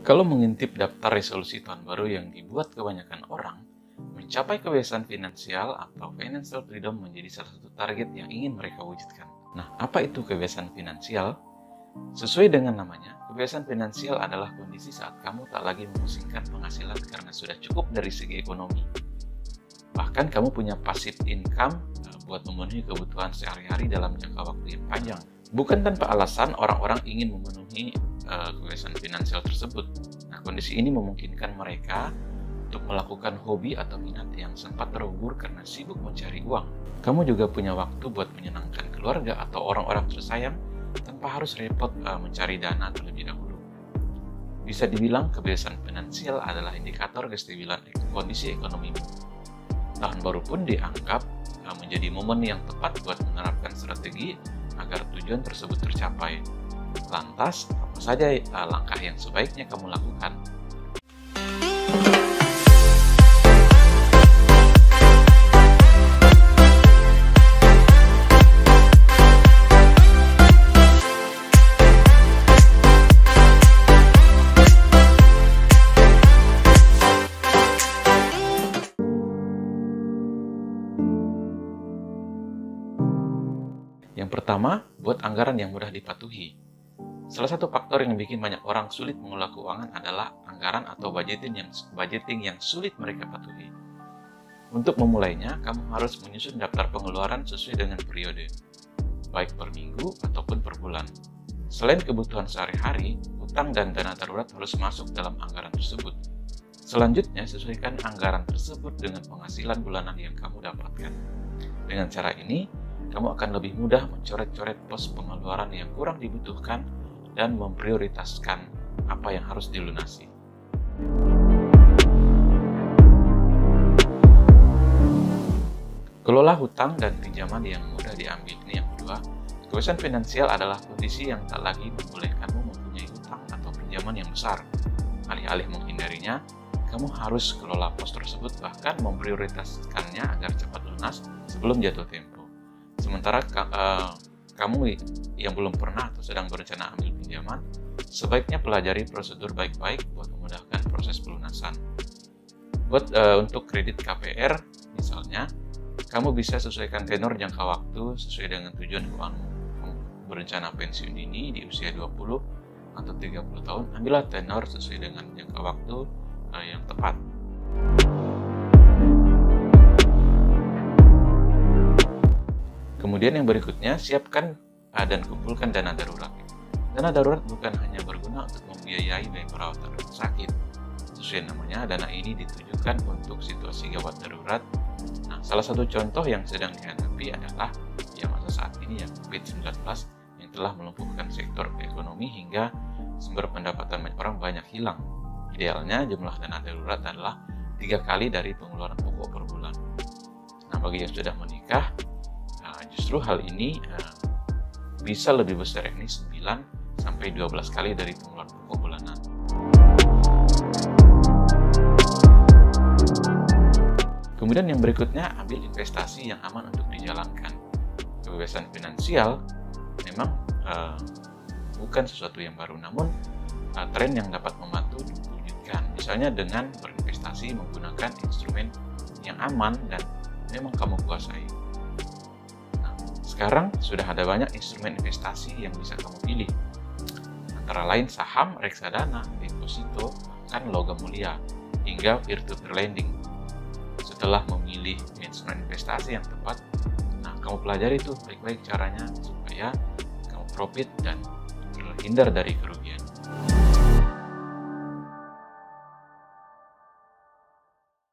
Kalau mengintip daftar resolusi tahun baru yang dibuat kebanyakan orang, mencapai kebiasaan finansial atau financial freedom menjadi salah satu target yang ingin mereka wujudkan. Nah, apa itu kebiasaan finansial? Sesuai dengan namanya, kebiasaan finansial adalah kondisi saat kamu tak lagi memusingkan penghasilan karena sudah cukup dari segi ekonomi. Bahkan kamu punya passive income buat memenuhi kebutuhan sehari-hari dalam jangka waktu yang panjang. Bukan tanpa alasan orang-orang ingin memenuhi kebiasaan finansial tersebut. Nah, kondisi ini memungkinkan mereka untuk melakukan hobi atau minat yang sempat terubur karena sibuk mencari uang. Kamu juga punya waktu buat menyenangkan keluarga atau orang-orang tersayang tanpa harus repot mencari dana terlebih dahulu. Bisa dibilang kebiasaan finansial adalah indikator kestabilan kondisi ekonomimu. Tahun baru pun dianggap menjadi momen yang tepat buat menerapkan strategi agar tujuan tersebut tercapai. Lantas, apa saja langkah yang sebaiknya kamu lakukan? Yang pertama, buat anggaran yang mudah dipatuhi. Salah satu faktor yang bikin banyak orang sulit mengelola keuangan adalah anggaran atau budgeting yang sulit mereka patuhi. Untuk memulainya, kamu harus menyusun daftar pengeluaran sesuai dengan periode, baik per minggu ataupun per bulan. Selain kebutuhan sehari-hari, utang dan dana darurat harus masuk dalam anggaran tersebut. Selanjutnya, sesuaikan anggaran tersebut dengan penghasilan bulanan yang kamu dapatkan. Dengan cara ini, kamu akan lebih mudah mencoret-coret pos pengeluaran yang kurang dibutuhkan dan memprioritaskan apa yang harus dilunasi. Kelola hutang dan pinjaman yang mudah diambil. Ini yang kedua. Kebiasaan finansial adalah kondisi yang tak lagi membolehkanmu mempunyai hutang atau pinjaman yang besar. Alih-alih menghindarinya, kamu harus kelola pos tersebut, bahkan memprioritaskannya agar cepat lunas sebelum jatuh tempo. Sementara kamu yang belum pernah atau sedang berencana ambil pinjaman, sebaiknya pelajari prosedur baik-baik buat memudahkan proses pelunasan. Untuk kredit KPR, misalnya, kamu bisa sesuaikan tenor jangka waktu sesuai dengan tujuan keuanganmu. Kamu berencana pensiun dini di usia 20 atau 30 tahun, ambillah tenor sesuai dengan jangka waktu yang tepat. Kemudian yang berikutnya, siapkan dan kumpulkan dana darurat. Dana darurat bukan hanya berguna untuk membiayai biaya perawatan rumah sakit. Sesuai namanya, dana ini ditujukan untuk situasi gawat darurat. Nah, salah satu contoh yang sedang dihadapi adalah masa saat ini COVID-19 yang telah melumpuhkan sektor ekonomi hingga sumber pendapatan banyak orang banyak hilang. Idealnya jumlah dana darurat adalah 3 kali dari pengeluaran pokok per bulan. Nah, bagi yang sudah menikah, justru hal ini bisa lebih besar, yakni 9-12 kali dari pengeluaran pokok bulanan. Kemudian yang berikutnya, ambil investasi yang aman untuk dijalankan. Kebebasan finansial memang bukan sesuatu yang baru, namun tren yang dapat membantu diwujudkan. Misalnya dengan berinvestasi menggunakan instrumen yang aman dan memang kamu kuasai. Sekarang sudah ada banyak instrumen investasi yang bisa kamu pilih, antara lain saham, reksadana, deposito, bahkan logam mulia, hingga peer-to-peer lending. Setelah memilih instrumen investasi yang tepat, kamu pelajari itu baik-baik caranya supaya kamu profit dan terhindar dari kerugian.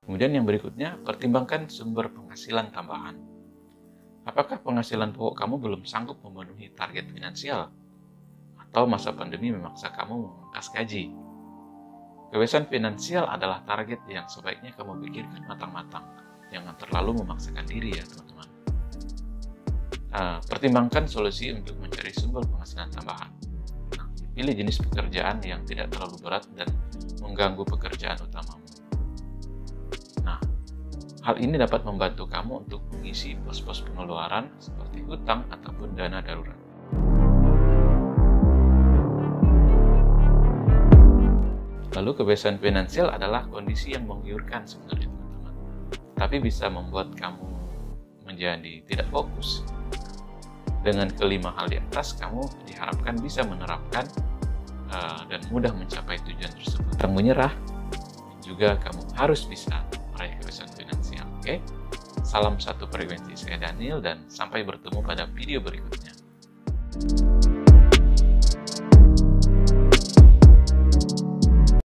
Kemudian yang berikutnya, pertimbangkan sumber penghasilan tambahan. Apakah penghasilan pokok kamu belum sanggup memenuhi target finansial? Atau masa pandemi memaksa kamu memangkas gaji? Kebiasaan finansial adalah target yang sebaiknya kamu pikirkan matang-matang. Jangan terlalu memaksakan diri ya teman-teman. Pertimbangkan solusi untuk mencari sumber penghasilan tambahan. Pilih jenis pekerjaan yang tidak terlalu berat dan mengganggu pekerjaan utamamu. Hal ini dapat membantu kamu untuk mengisi pos-pos pengeluaran seperti hutang ataupun dana darurat. Lalu kebiasaan finansial adalah kondisi yang menggiurkan sebenarnya teman-teman, tapi bisa membuat kamu menjadi tidak fokus. Dengan kelima hal di atas, kamu diharapkan bisa menerapkan dan mudah mencapai tujuan tersebut. Tentang menyerah, juga kamu harus bisa meraih kebiasaan finansial. Oke? Salam satu frekuensi, saya Daniel, dan sampai bertemu pada video berikutnya.